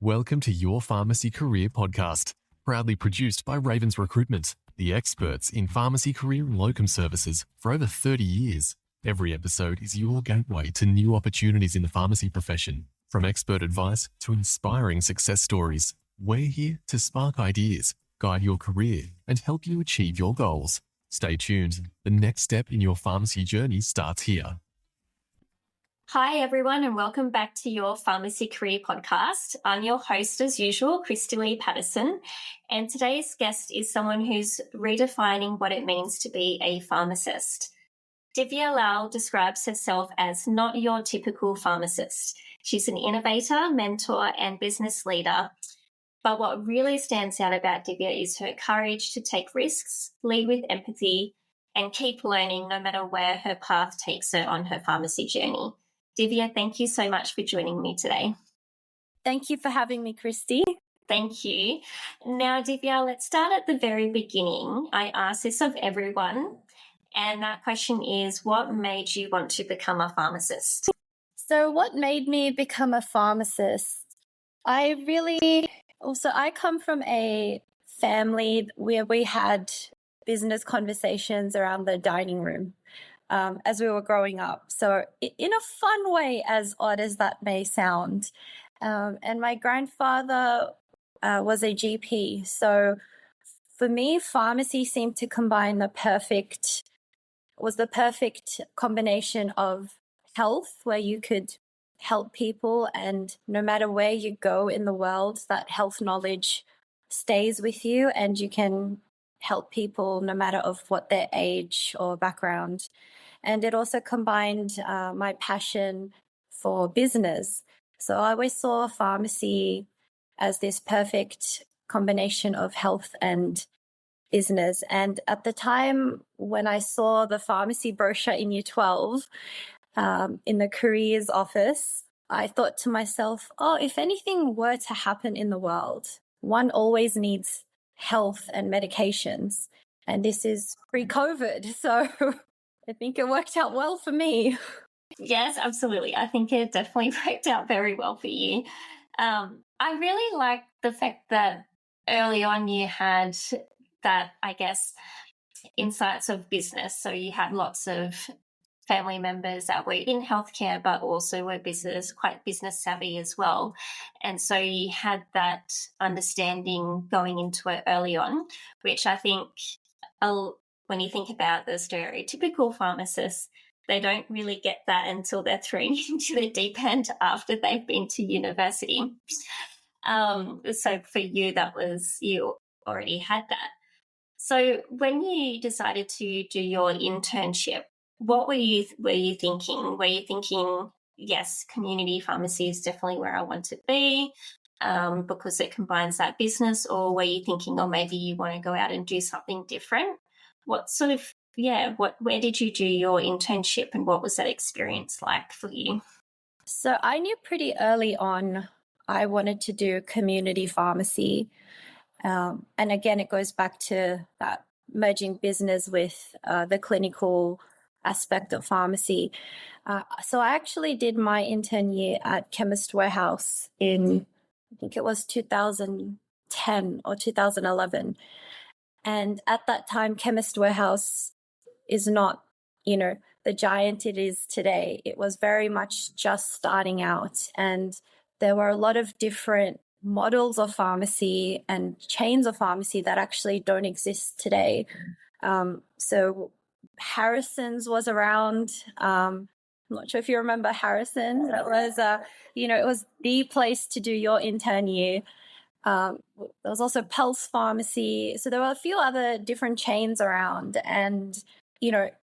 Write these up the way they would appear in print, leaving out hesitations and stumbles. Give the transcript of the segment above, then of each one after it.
Welcome to Your Pharmacy Career Podcast, proudly produced by Ravens Recruitment, the experts in pharmacy career and locum services for over 30 years. Every episode is your gateway to new opportunities in the pharmacy profession. From expert advice to inspiring success stories, we're here to spark ideas, guide your career, and help you achieve your goals. Stay tuned. The next step in your pharmacy journey starts here. Hi, everyone, and welcome back to Your Pharmacy Career Podcast. I'm your host, as usual, Christy Lee Patterson, and today's guest is someone who's redefining what it means to be a pharmacist. Divya Lal describes herself as not your typical pharmacist. She's an innovator, mentor, and business leader. But what really stands out about Divya is her courage to take risks, lead with empathy, and keep learning no matter where her path takes her on her pharmacy journey. Divya, thank you so much for joining me today. Thank you for having me, Christy. Thank you. Now, Divya, let's start at the very beginning. I ask this of everyone, and that question is, what made you want to become a pharmacist? So what made me become a pharmacist? I come from a family where we had business conversations around the dining room. As we were growing up. So in a fun way, as odd as that may sound. And my grandfather was a GP. So for me, pharmacy seemed to combine the perfect combination of health, where you could help people, and no matter where you go in the world, that health knowledge stays with you and you can help people no matter of what their age or background. And it also combined my passion for business. So I always saw pharmacy as this perfect combination of health and business. And at the time when I saw the pharmacy brochure in Year 12 in the careers office, I thought to myself, if anything were to happen in the world, one always needs health and medications. And this is pre-COVID. So I think it worked out well for me. Yes, absolutely. I think it definitely worked out very well for you. I really like the fact that early on you had that, I guess, insights of business. So you had lots of family members that were in healthcare, but also were quite business savvy as well. And so you had that understanding going into it early on, which I think when you think about the stereotypical pharmacists, they don't really get that until they're thrown into the deep end after they've been to university. So for you, you already had that. So when you decided to do your internship, what were you thinking? Were you thinking, yes, community pharmacy is definitely where I want to be because it combines that business, or were you thinking, maybe you want to go out and do something different? Where did you do your internship, and what was that experience like for you? So I knew pretty early on I wanted to do community pharmacy. And again, it goes back to that merging business with the clinical aspect of pharmacy. So I actually did my intern year at Chemist Warehouse in, I think it was 2010 or 2011. And at that time, Chemist Warehouse is not, the giant it is today. It was very much just starting out. And there were a lot of different models of pharmacy and chains of pharmacy that actually don't exist today. So Harrison's was around. I'm not sure if you remember Harrison. That was, it was the place to do your intern year. There was also Pulse Pharmacy. So there were a few other different chains around. And,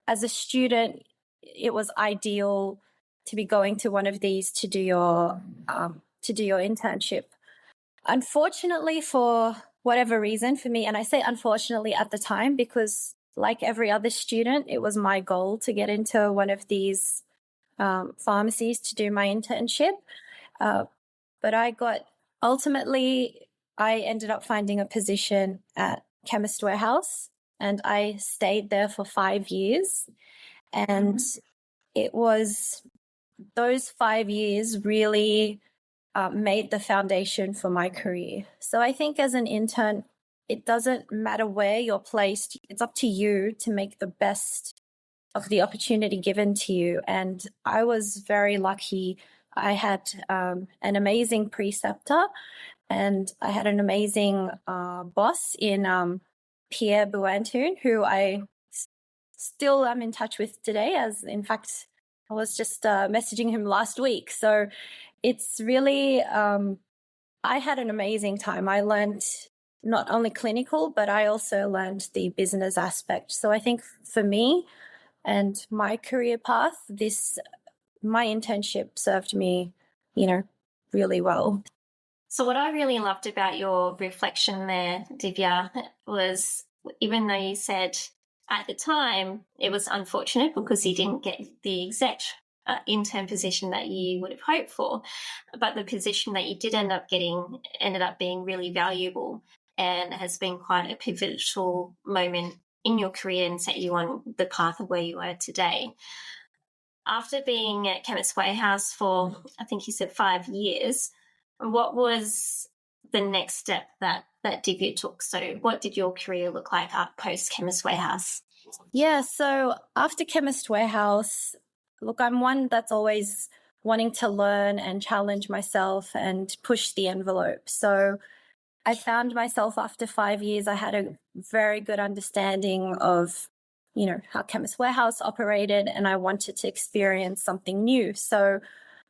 as a student, it was ideal to be going to one of these to do your internship. Unfortunately, for whatever reason for me, and I say unfortunately at the time because like every other student, it was my goal to get into one of these pharmacies to do my internship. But I ended up finding a position at Chemist Warehouse, and I stayed there for 5 years. And it was those 5 years really made the foundation for my career. So I think as an intern, it doesn't matter where you're placed. It's up to you to make the best of the opportunity given to you. And I was very lucky. I had an amazing preceptor, and I had an amazing boss in Pierre Buantoon, who I still am in touch with today, as in fact, I was just messaging him last week. So it's really, I had an amazing time. I learned not only clinical, but I also learned the business aspect. So I think for me and my career path, my internship served me, really well. So what I really loved about your reflection there, Divya, was even though you said at the time it was unfortunate because you didn't get the exact intern position that you would have hoped for, but the position that you did end up getting ended up being really valuable and has been quite a pivotal moment in your career and set you on the path of where you are today. After being at Chemist Warehouse for, I think you said 5 years, what was the next step that Divya took? So what did your career look like post Chemist Warehouse? Yeah, so after Chemist Warehouse, look, I'm one that's always wanting to learn and challenge myself and push the envelope. So I found myself after 5 years, I had a very good understanding of, how Chemist Warehouse operated, and I wanted to experience something new. So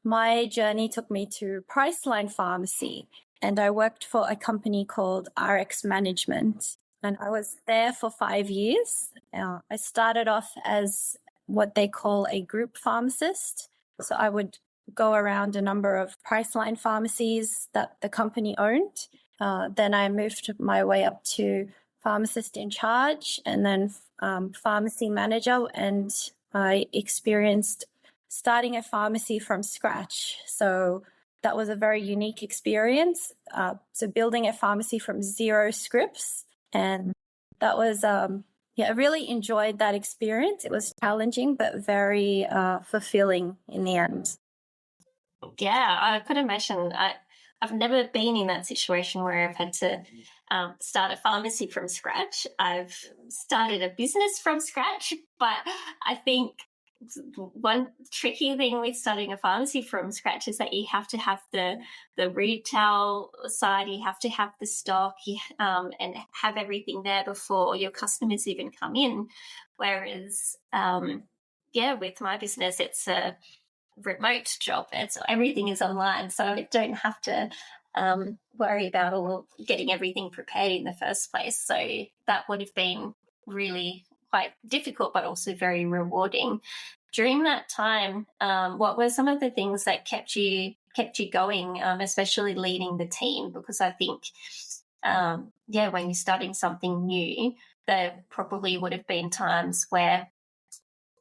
my journey took me to Priceline Pharmacy, and I worked for a company called RX Management, and I was there for 5 years. I started off as what they call a group pharmacist. So I would go around a number of Priceline pharmacies that the company owned. Then I moved my way up to pharmacist in charge, and then pharmacy manager, and I experienced starting a pharmacy from scratch. So that was a very unique experience. So building a pharmacy from 0 scripts, and that was, I really enjoyed that experience. It was challenging, but very fulfilling in the end. Yeah, I could imagine. I've never been in that situation where I've had to start a pharmacy from scratch. I've started a business from scratch, but I think one tricky thing with starting a pharmacy from scratch is that you have to have the retail side, you have to have the stock, and have everything there before your customers even come in. Whereas, with my business, it's a remote job, and so everything is online, so I don't have to worry about all getting everything prepared in the first place. So that would have been really quite difficult, but also very rewarding. During that time, what were some of the things that kept you going, especially leading the team? Because I think, when you're starting something new, there probably would have been times where,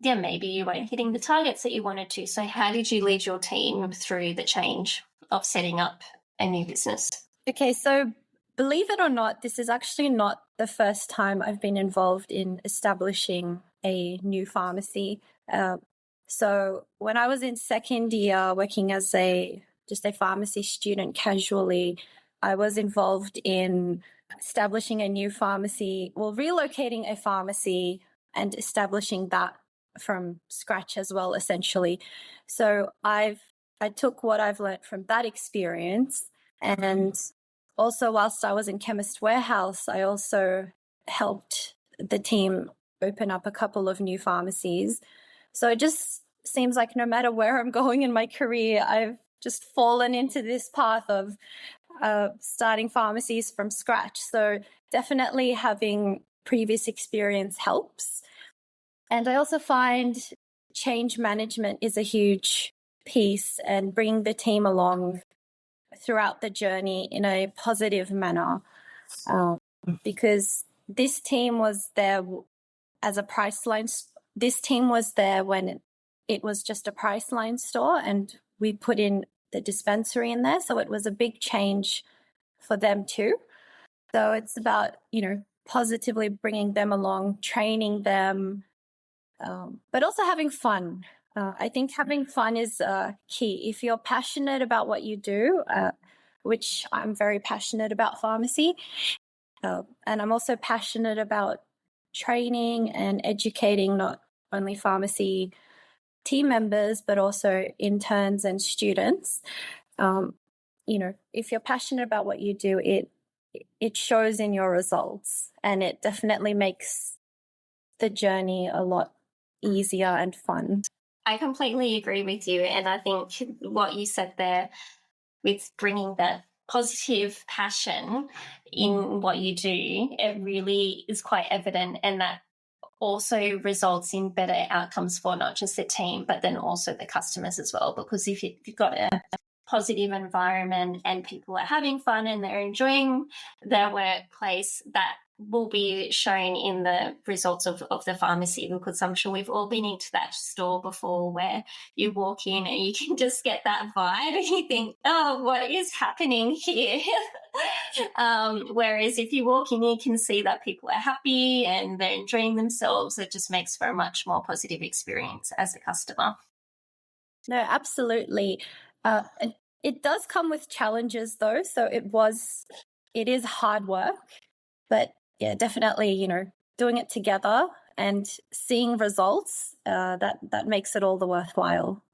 maybe you weren't hitting the targets that you wanted to. So how did you lead your team through the change of setting up a new business? Okay, so believe it or not, this is actually not the first time I've been involved in establishing a new pharmacy. So when I was in second year working as just a pharmacy student casually, I was involved in establishing a new pharmacy, relocating a pharmacy and establishing that from scratch as well, essentially. So I took what I've learned from that experience, and also whilst I was in Chemist Warehouse, I also helped the team open up a couple of new pharmacies. So it just seems like no matter where I'm going in my career, I've just fallen into this path of starting pharmacies from scratch. So definitely having previous experience helps. And I also find change management is a huge piece, and bringing the team along throughout the journey in a positive manner, because this team was there as a Priceline. This team was there when it was just a Priceline store, and we put in the dispensary in there. So it was a big change for them too. So it's about, positively bringing them along, training them, but also having fun. I think having fun is key. If you're passionate about what you do, which I'm very passionate about pharmacy, and I'm also passionate about training and educating not only pharmacy team members, but also interns and students. If you're passionate about what you do, it shows in your results, and it definitely makes the journey a lot easier and fun. I completely agree with you. And I think what you said there with bringing that positive passion in what you do, it really is quite evident, and that also results in better outcomes for not just the team, but then also the customers as well. Because if you've got a positive environment and people are having fun and they're enjoying their workplace, that will be shown in the results of the pharmacy, because I'm sure we've all been into that store before where you walk in and you can just get that vibe and you think, oh, what is happening here? Whereas if you walk in, you can see that people are happy and they're enjoying themselves. It just makes for a much more positive experience as a customer. No, absolutely. It does come with challenges though. So it is hard work, but yeah, definitely, doing it together and seeing results, that makes it all the worthwhile.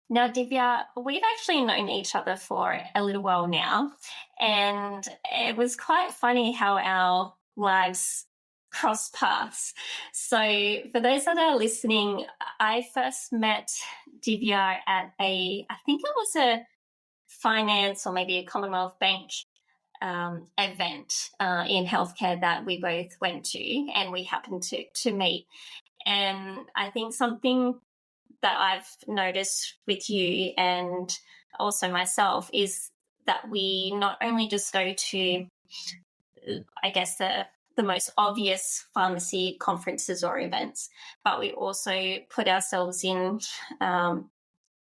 Now, Divya, we've actually known each other for a little while now, and it was quite funny how our lives cross paths. So for those that are listening, I first met Divya at I think it was a finance or maybe a Commonwealth Bank event in healthcare that we both went to, and we happened to meet. And I think something that I've noticed with you and also myself is that we not only just go to, I guess, the most obvious pharmacy conferences or events, but we also put ourselves in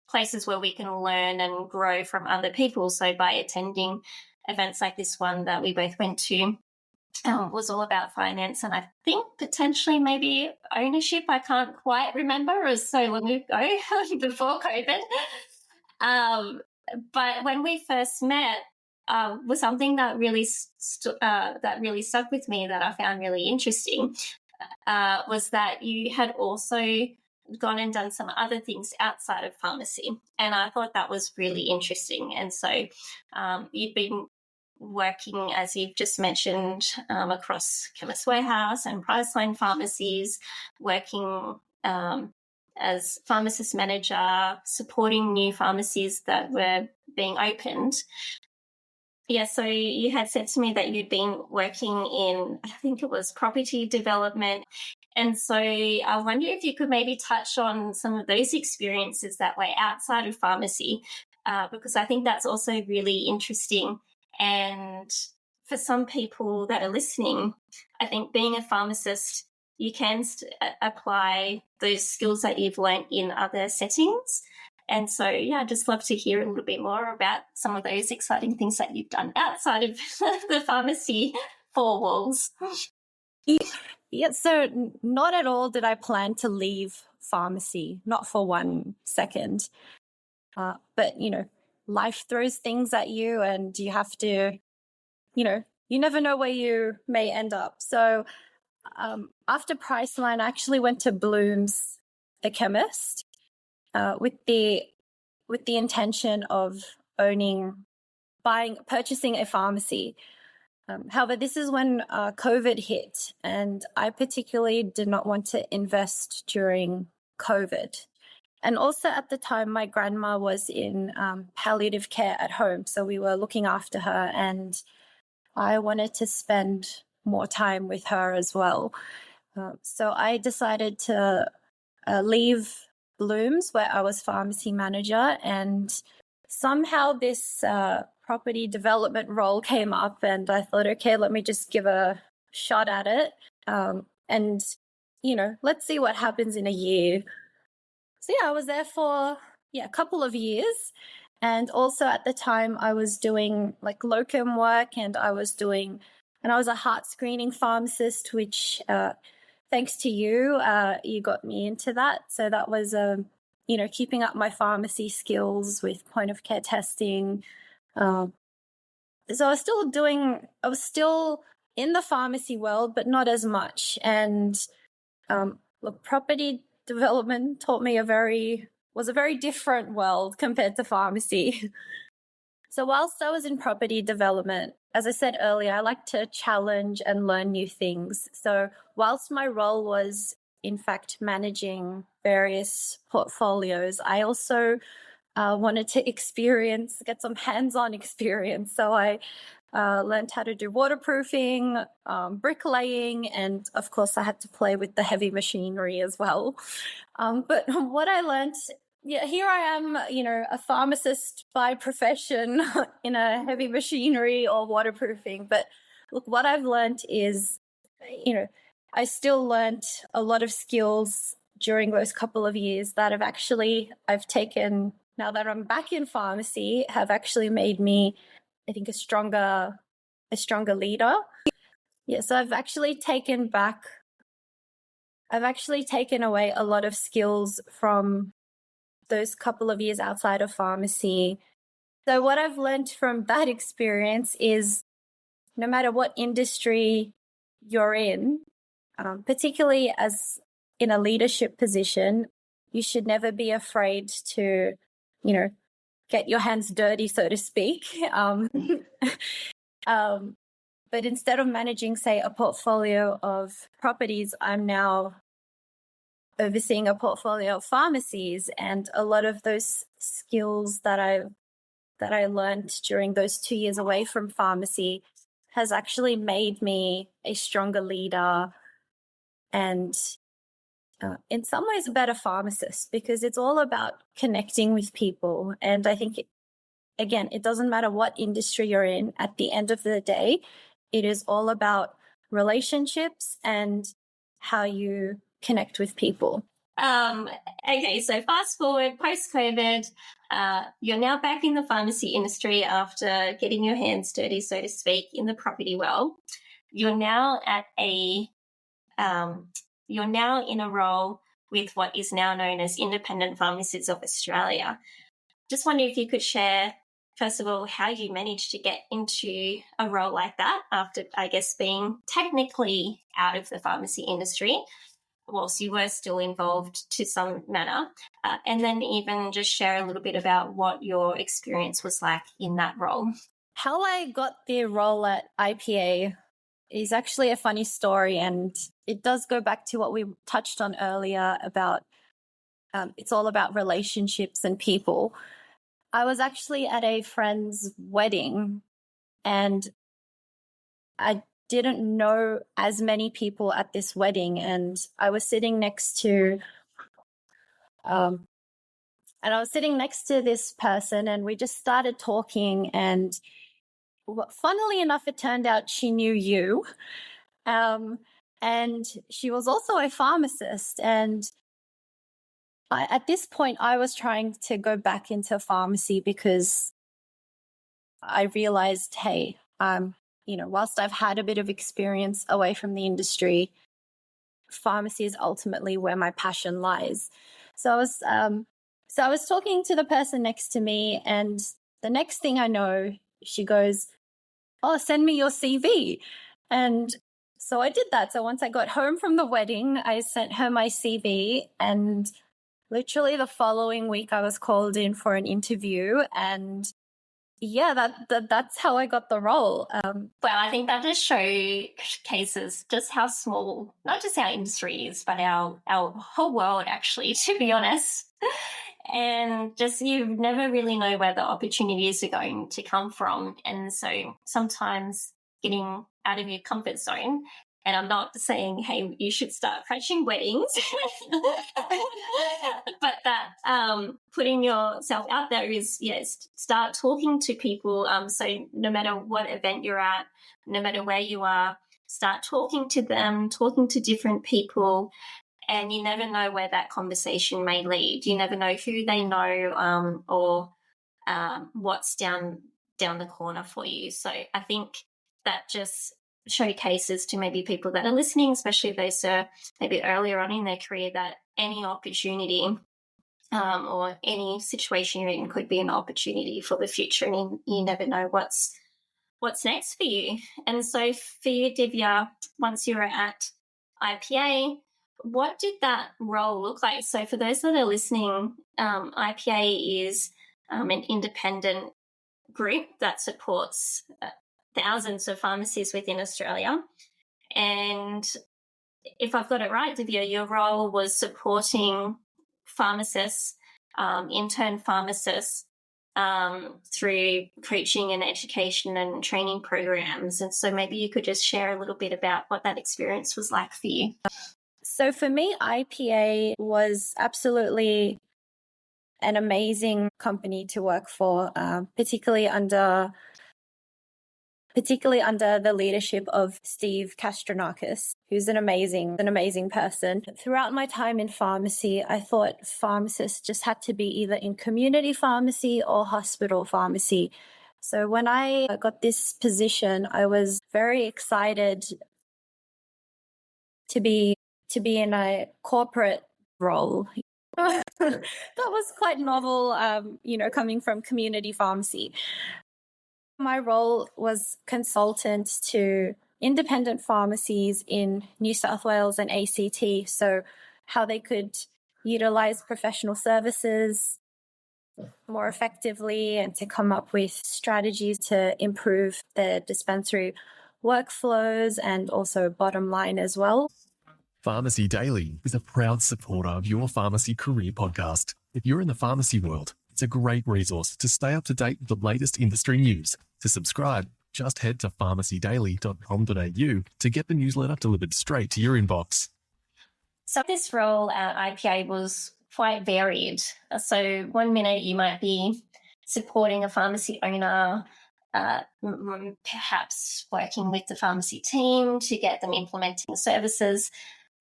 places where we can learn and grow from other people. So by attending events like this one that we both went to, was all about finance, and I think potentially maybe ownership. I can't quite remember. It was so long ago before COVID. But when we first met, was something that really stuck with me, that I found really interesting, was that you had also gone and done some other things outside of pharmacy, and I thought that was really interesting. And so you've been working, as you've just mentioned, across Chemist Warehouse and Priceline pharmacies, working as pharmacist manager, supporting new pharmacies that were being opened. Yeah, so you had said to me that you'd been working in, I think it was property development. And so I wonder if you could maybe touch on some of those experiences that were outside of pharmacy, because I think that's also really interesting. And for some people that are listening, I think being a pharmacist, you can apply those skills that you've learned in other settings. And so, yeah, I'd just love to hear a little bit more about some of those exciting things that you've done outside of the pharmacy four walls. Yeah, so not at all did I plan to leave pharmacy, not for 1 second. But, life throws things at you, and you have to, you never know where you may end up. So after Priceline, I actually went to Bloom's, the chemist, with the intention of purchasing a pharmacy. However, this is when COVID hit, and I particularly did not want to invest during COVID. And also at the time, my grandma was in palliative care at home, so we were looking after her, and I wanted to spend more time with her as well. So I decided to leave Bloom's, where I was pharmacy manager, and somehow this property development role came up, and I thought, okay, let me just give a shot at it. And, let's see what happens in a year. So yeah, I was there for a couple of years. And also at the time I was doing like locum work, and I was a heart screening pharmacist, which thanks to you, you got me into that. So that was keeping up my pharmacy skills with point of care testing. So I was still in the pharmacy world, but not as much. And look, property development was a very different world compared to pharmacy. So whilst I was in property development, as I said earlier, I like to challenge and learn new things. So whilst my role was, in fact, managing various portfolios, I also wanted to get some hands-on experience. So I learned how to do waterproofing, bricklaying, and of course I had to play with the heavy machinery as well. But what I learned, here I am, a pharmacist by profession in a heavy machinery or waterproofing. But look, what I've learned is, I still learned a lot of skills during those couple of years that I've taken, now that I'm back in pharmacy, have actually made me, I think, a stronger leader. Yeah, so I've actually taken away a lot of skills from those couple of years outside of pharmacy. So what I've learned from that experience is no matter what industry you're in, particularly as in a leadership position, you should never be afraid to, get your hands dirty, so to speak. But instead of managing, say, a portfolio of properties, I'm now overseeing a portfolio of pharmacies, and a lot of those skills that I learned during those 2 years away from pharmacy has actually made me a stronger leader and in some ways a better pharmacist, because it's all about connecting with people. And I think, again, it doesn't matter what industry you're in. At the end of the day, it is all about relationships and how you connect with people. Okay, so fast forward, post-COVID, you're now back in the pharmacy industry after getting your hands dirty, so to speak, in the property world. You're now in a role with what is now known as Independent Pharmacists of Australia. Just wondering if you could share, first of all, how you managed to get into a role like that after, I guess, being technically out of the pharmacy industry, whilst you were still involved to some manner, and then even just share a little bit about what your experience was like in that role. How I got the role at IPA is actually a funny story, and it does go back to what we touched on earlier about it's all about relationships and people. I was actually at a friend's wedding, and I didn't know as many people at this wedding, and I was sitting next to this person, and we just started talking, and funnily enough, it turned out she knew you. And she was also a pharmacist. And at this point, I was trying to go back into pharmacy because I realized, hey, whilst I've had a bit of experience away from the industry, pharmacy is ultimately where my passion lies. So I was talking to the person next to me, and the next thing I know, she goes, "Oh, send me your CV." And so I did that. So once I got home from the wedding, I sent her my CV, and literally the following week I was called in for an interview, and yeah, that's how I got the role. Well, I think that just showcases just how small, not just our industry is, but our whole world, actually, to be honest. And just you never really know where the opportunities are going to come from. And so sometimes getting out of your comfort zone, and I'm not saying, hey, you should start crashing weddings, but that putting yourself out there is, yes, start talking to people. So no matter what event you're at, no matter where you are, start talking to them, talking to different people. And you never know where that conversation may lead. You never know who they know or what's down the corner for you. So I think that just showcases to maybe people that are listening, especially if those are maybe earlier on in their career, that any opportunity or any situation you're in could be an opportunity for the future, and you never know what's next for you. And so for you, Divya, once you were at IPA, what did that role look like? So for those that are listening, IPA is an independent group that supports thousands of pharmacies within Australia. And if I've got it right, Divya, your role was supporting pharmacists, intern pharmacists, through coaching and education and training programs. And so maybe you could just share a little bit about what that experience was like for you. So for me, IPA was absolutely an amazing company to work for, particularly under the leadership of Steve Kastronakis, who's an amazing person. Throughout my time in pharmacy, I thought pharmacists just had to be either in community pharmacy or hospital pharmacy. So when I got this position, I was very excited to be in a corporate role. That was quite novel, coming from community pharmacy. My role was consultant to independent pharmacies in New South Wales and ACT, so how they could utilize professional services more effectively and to come up with strategies to improve their dispensary workflows and also bottom line as well. Pharmacy Daily is a proud supporter of your pharmacy career podcast. If you're in the pharmacy world, it's a great resource to stay up to date with the latest industry news. To subscribe, just head to pharmacydaily.com.au to get the newsletter delivered straight to your inbox. So this role at IPA was quite varied. So one minute you might be supporting a pharmacy owner, perhaps working with the pharmacy team to get them implementing services,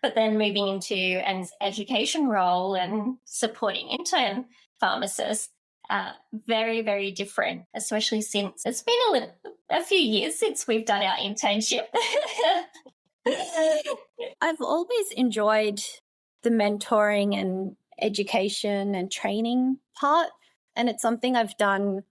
but then moving into an education role and supporting intern pharmacists. Very, very different, especially since it's been a few years since we've done our internship. I've always enjoyed the mentoring and education and training part, and it's something I've done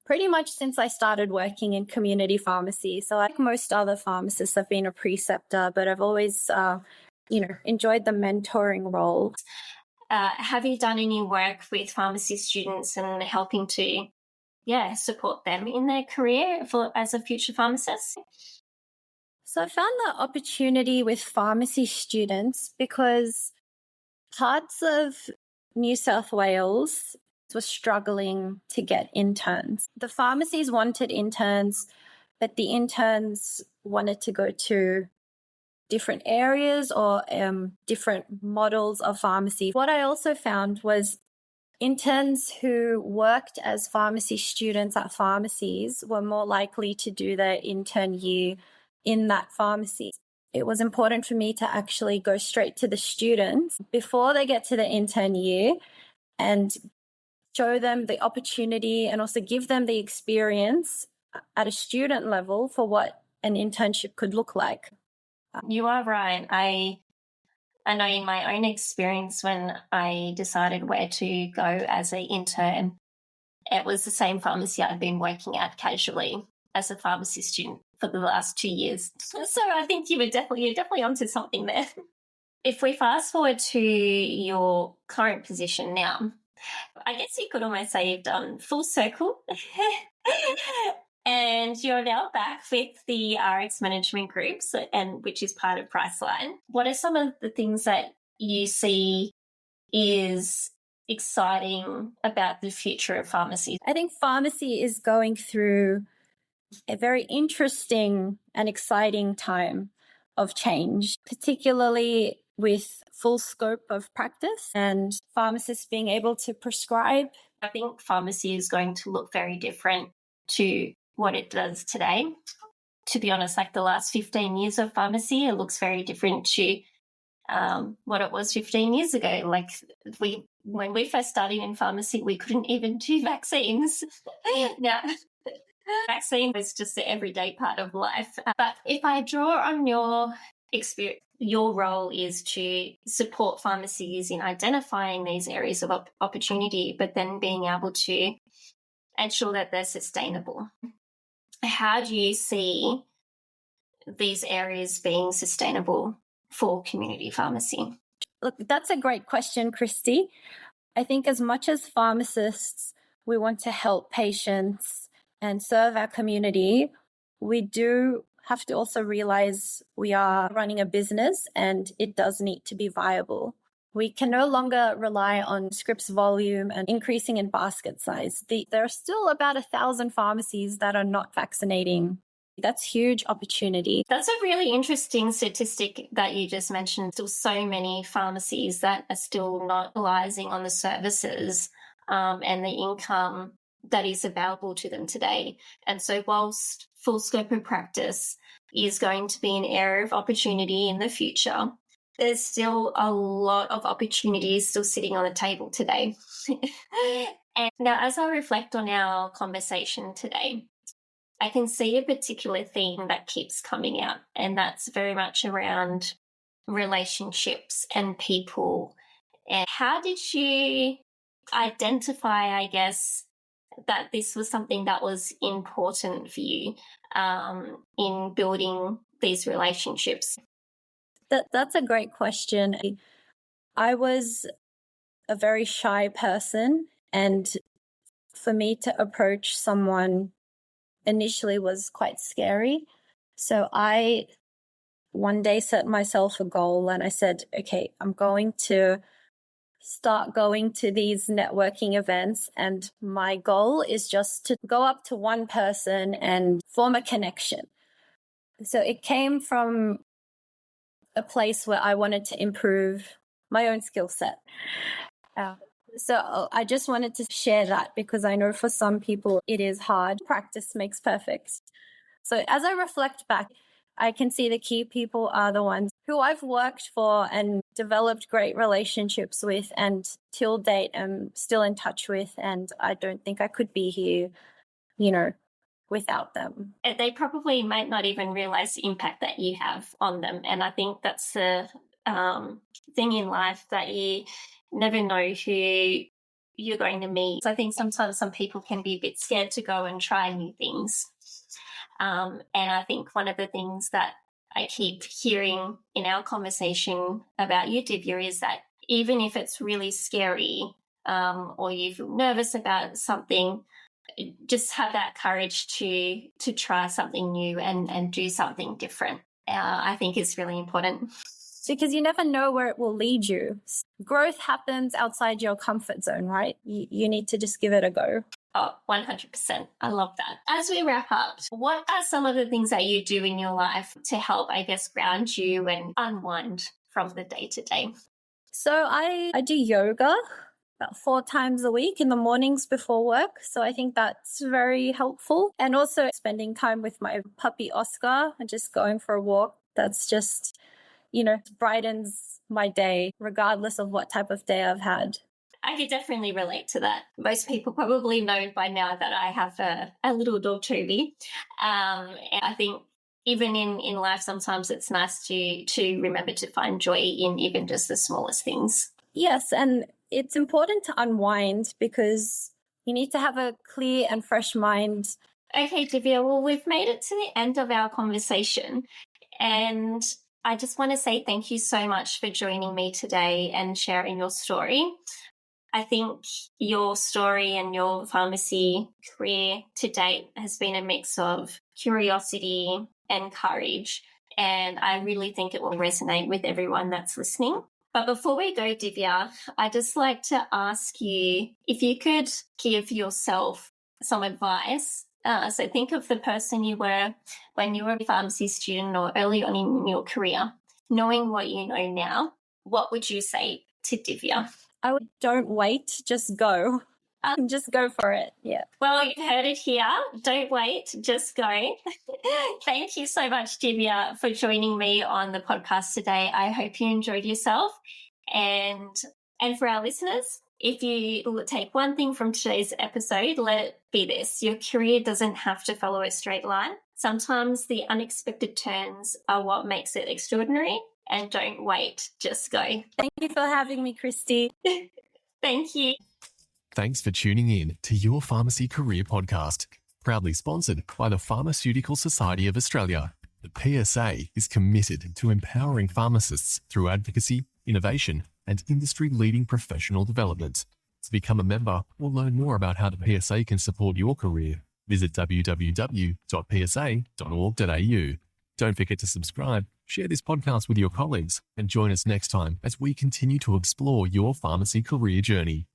pretty much since I started working in community pharmacy. So like most other pharmacists, I've been a preceptor, but I've always, enjoyed the mentoring role. Have you done any work with pharmacy students and helping to, support them in their career as a future pharmacist? So I found that opportunity with pharmacy students because parts of New South Wales were struggling to get interns. The pharmacies wanted interns, but the interns wanted to go to different areas or different models of pharmacy. What I also found was interns who worked as pharmacy students at pharmacies were more likely to do their intern year in that pharmacy. It was important for me to actually go straight to the students before they get to the intern year and show them the opportunity and also give them the experience at a student level for what an internship could look like. You are right. I know in my own experience when I decided where to go as an intern, it was the same pharmacy I'd been working at casually as a pharmacy student for the last 2 years. So I think you're definitely onto something there. If we fast forward to your current position now, I guess you could almost say you've done full circle. And you're now back with the RX management groups, and which is part of Priceline. What are some of the things that you see is exciting about the future of pharmacy? I think pharmacy is going through a very interesting and exciting time of change, particularly with full scope of practice and pharmacists being able to prescribe. I think pharmacy is going to look very different to what it does today. To be honest, like the last 15 years of pharmacy, it looks very different to what it was 15 years ago. Like when we first started in pharmacy, we couldn't even do vaccines. Now, vaccine was just the everyday part of life. But if I draw on your experience your role is to support pharmacies in identifying these areas of opportunity, but then being able to ensure that they're sustainable. How do you see these areas being sustainable for community pharmacy? Look, that's a great question, Christy. I think as much as pharmacists, we want to help patients and serve our community, we do have to also realize we are running a business and it does need to be viable. We can no longer rely on scripts volume and increasing in basket size. There are still about 1,000 pharmacies that are not vaccinating. That's huge opportunity. That's a really interesting statistic that you just mentioned. Still so many pharmacies that are still not realizing on the services and the income that is available to them today. And so whilst full scope of practice is going to be an area of opportunity in the future, there's still a lot of opportunities still sitting on the table today. And now, as I reflect on our conversation today, I can see a particular theme that keeps coming out, and that's very much around relationships and people. And how did you identify, I guess, that this was something that was important for you in building these relationships? That's a great question. I was a very shy person, and for me to approach someone initially was quite scary. So I one day set myself a goal and I said, okay, I'm going to start going to these networking events, and my goal is just to go up to one person and form a connection. So it came from a place where I wanted to improve my own skill set. So I just wanted to share that because I know for some people it is hard. Practice makes perfect. So as I reflect back, I can see the key people are the ones who I've worked for and developed great relationships with, and till date I'm still in touch with, and I don't think I could be here, without them. They probably might not even realize the impact that you have on them. And I think that's the thing in life, that you never know who you're going to meet. So I think sometimes some people can be a bit scared to go and try new things. And I think one of the things that I keep hearing in our conversation about you, Divya, is that even if it's really scary or you feel nervous about something, just have that courage to try something new and do something different. I think is really important. Because you never know where it will lead you. Growth happens outside your comfort zone, right? You need to just give it a go. Oh, 100%. I love that. As we wrap up, what are some of the things that you do in your life to help, I guess, ground you and unwind from the day-to-day? So I do yoga about 4 times a week in the mornings before work. So I think that's very helpful. And also spending time with my puppy Oscar and just going for a walk. That's just, brightens my day, regardless of what type of day I've had. I could definitely relate to that. Most people probably know by now that I have a little dog, Toby. And I think even in life, sometimes it's nice to remember to find joy in even just the smallest things. Yes, and it's important to unwind because you need to have a clear and fresh mind. Okay, Divya, well, we've made it to the end of our conversation, and I just want to say thank you so much for joining me today and sharing your story. I think your story and your pharmacy career to date has been a mix of curiosity and courage, and I really think it will resonate with everyone that's listening. But before we go, Divya, I'd just like to ask you if you could give yourself some advice. So think of the person you were when you were a pharmacy student or early on in your career. Knowing what you know now, what would you say to Divya? Don't wait, just go. Just go for it. Yeah. Well, you've heard it here. Don't wait, just go. Thank you so much, Divya, for joining me on the podcast today. I hope you enjoyed yourself. And for our listeners, if you take one thing from today's episode, let it be this: your career doesn't have to follow a straight line. Sometimes the unexpected turns are what makes it extraordinary. and don't wait, just go. Thank you for having me, Christy. Thank you. Thanks for tuning in to Your Pharmacy Career Podcast, proudly sponsored by the Pharmaceutical Society of Australia. The PSA is committed to empowering pharmacists through advocacy, innovation, and industry-leading professional development. To become a member or learn more about how the PSA can support your career, visit www.psa.org.au. Don't forget to subscribe, share this podcast with your colleagues, and join us next time as we continue to explore your pharmacy career journey.